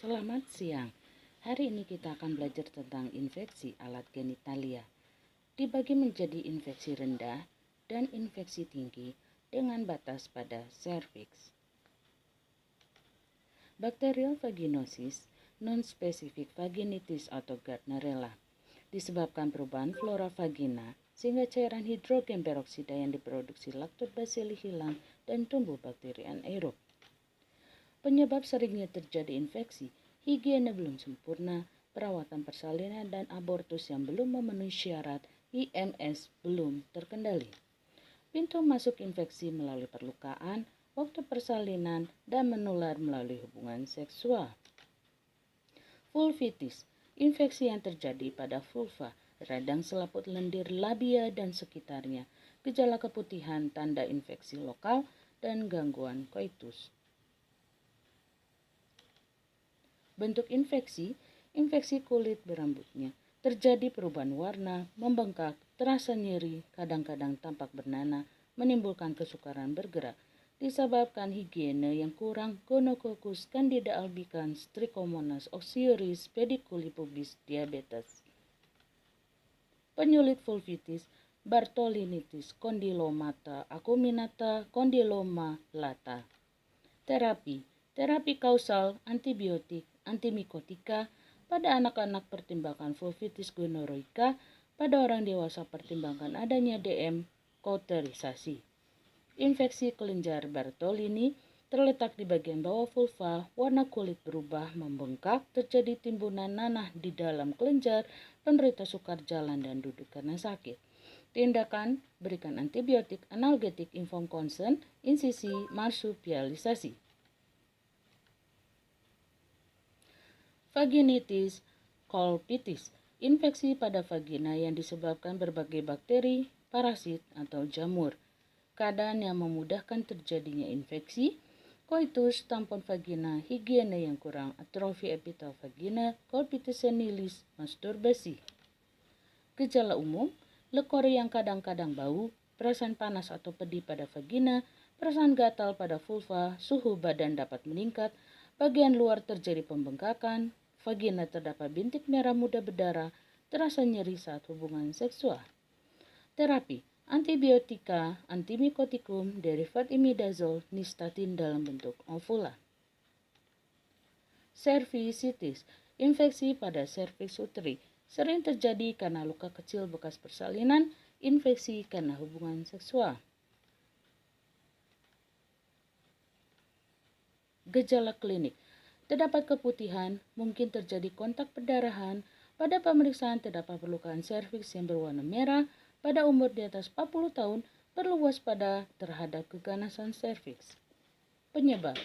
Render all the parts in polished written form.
Selamat siang. Hari ini kita akan belajar tentang infeksi alat genitalia. Dibagi menjadi infeksi rendah dan infeksi tinggi dengan batas pada serviks. Bacterial vaginosis, non-specific vaginitis atau Gardnerella disebabkan perubahan flora vagina sehingga cairan hidrogen peroksida yang diproduksi lactobacilli hilang dan tumbuh bakteri anaerob. Penyebab seringnya terjadi infeksi, higiene belum sempurna, perawatan persalinan dan abortus yang belum memenuhi syarat IMS belum terkendali. Pintu masuk infeksi melalui perlukaan, waktu persalinan, dan menular melalui hubungan seksual. Vulvitis, infeksi yang terjadi pada vulva, radang selaput lendir labia dan sekitarnya, gejala keputihan, tanda infeksi lokal, dan gangguan koitus. Bentuk infeksi, infeksi kulit berambutnya, terjadi perubahan warna, membengkak, terasa nyeri, kadang-kadang tampak bernanah, menimbulkan kesukaran bergerak, disebabkan higiene yang kurang, Gonococcus, Candida albicans, Trichomonas oxyuris, pediculi pubis, diabetes. Penyulit vulvitis, Bartholinitis, Condylomata acuminata, Condyloma lata. Terapi kausal, antibiotik, antimikotika, pada anak-anak pertimbangkan vulvitis gonorrhoica, pada orang dewasa pertimbangkan adanya DM kauterisasi. Infeksi kelenjar Bartholini terletak di bagian bawah vulva, warna kulit berubah, membengkak, terjadi timbunan nanah di dalam kelenjar, penderita sukar jalan dan duduk karena sakit. Tindakan, berikan antibiotik, analgetik, infokonsen, insisi, marsupialisasi. Vaginitis colpitis, infeksi pada vagina yang disebabkan berbagai bakteri, parasit, atau jamur. Keadaan yang memudahkan terjadinya infeksi, koitus, tampon vagina, higiene yang kurang, atrofi epitel vagina, colpitis senilis, masturbasi. Gejala umum, lekori yang kadang-kadang bau, perasaan panas atau pedih pada vagina, perasaan gatal pada vulva, suhu badan dapat meningkat, bagian luar terjadi pembengkakan, vagina terdapat bintik merah muda berdarah, terasa nyeri saat hubungan seksual. Terapi, antibiotika, antimikotikum, derivat imidazol, nystatin dalam bentuk ovula. Cervicitis, infeksi pada serviks uteri, sering terjadi karena luka kecil bekas persalinan, infeksi karena hubungan seksual. Gejala klinik, terdapat keputihan, mungkin terjadi kontak perdarahan, pada pemeriksaan terdapat perlukaan serviks yang berwarna merah, pada umur di atas 40 tahun perlu waspada terhadap keganasan serviks. Penyebab,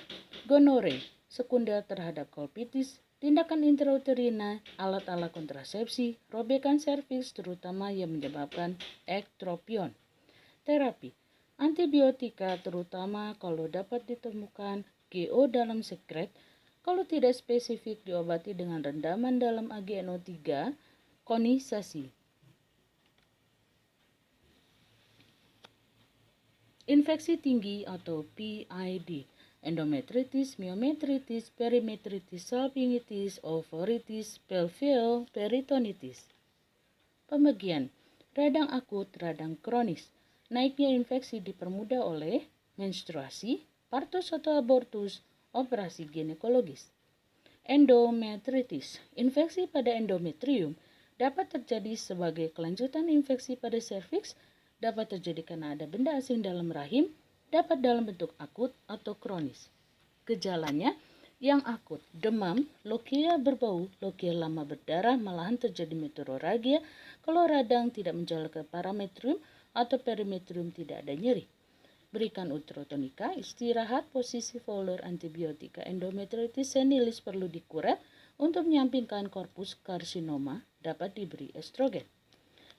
gonore, sekunder terhadap colpitis, tindakan intrauterina, alat-alat kontrasepsi, robekan serviks terutama yang menyebabkan ektropion. Terapi, antibiotika terutama kalau dapat ditemukan GO dalam sekret, kalau tidak spesifik diobati dengan rendaman dalam AgNO3, konisasi. Infeksi tinggi atau PID, endometritis, myometritis, perimetritis, salpingitis, ovaritis, pelvial peritonitis. Pembagian, radang akut, radang kronis. Naiknya infeksi dipermudah oleh menstruasi, partus atau abortus, operasi ginekologis. Endometritis, infeksi pada endometrium dapat terjadi sebagai kelanjutan infeksi pada serviks, dapat terjadi karena ada benda asing dalam rahim, dapat dalam bentuk akut atau kronis. Gejalanya yang akut, demam, lokia berbau, lokia lama berdarah, malahan terjadi meteorragia kalau radang tidak menjalar ke parametrium atau perimetrium tidak ada nyeri. Berikan utrotonika, istirahat, posisi fowler, antibiotika. Endometritis senilis perlu dikuret untuk menyampingkan korpus karsinoma, dapat diberi estrogen.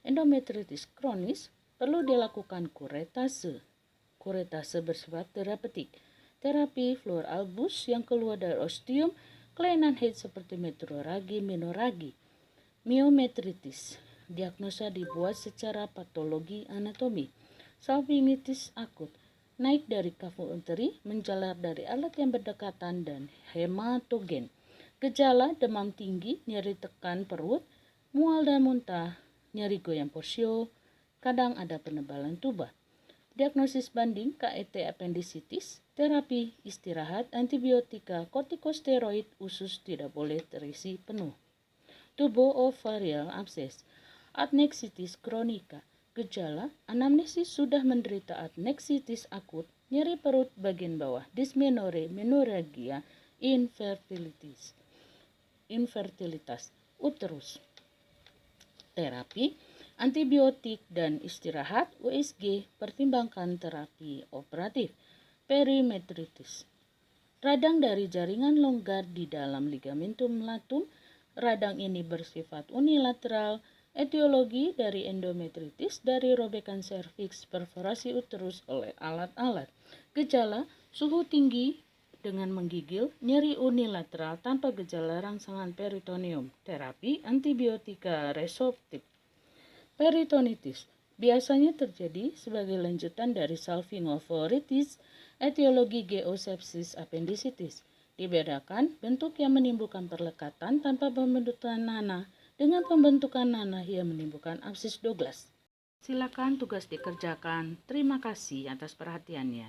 Endometritis kronis perlu dilakukan kuretase. Kuretase bersifat terapeutik. Terapi fluor albus yang keluar dari ostium, kelainan head seperti meteorragi, menorragi. Myometritis, diagnosa dibuat secara patologi anatomi. Salpingitis akut, naik dari kavu uteri, menjalar dari alat yang berdekatan dan hematogen. Gejala demam tinggi, nyeri tekan perut, mual dan muntah, nyeri goyang posio, kadang ada penebalan tuba. Diagnosis banding KET appendicitis, terapi istirahat, antibiotika, kortikosteroid usus tidak boleh terisi penuh. Tubo-ovarial abses, adneksitis kronika. Gejala, anamnesis sudah menderita adneksitis akut, nyeri perut bagian bawah, dysmenorrhea, menorrhagia, infertilitas, uterus. Terapi, antibiotik dan istirahat, USG, pertimbangkan terapi operatif. Perimetritis, radang dari jaringan longgar di dalam ligamentum latum. Radang ini bersifat unilateral. Etiologi dari endometritis dari robekan serviks, perforasi uterus oleh alat-alat. Gejala, suhu tinggi dengan menggigil, nyeri unilateral tanpa gejala rangsangan peritoneum. Terapi antibiotika resorptif. Peritonitis biasanya terjadi sebagai lanjutan dari salpingophoritis. Etiologi geosepsis appendicitis. Dibedakan bentuk yang menimbulkan perlekatan tanpa pembentukan nanah dengan pembentukan nanah yang menimbulkan absis Douglas. Silakan tugas dikerjakan. Terima kasih atas perhatiannya.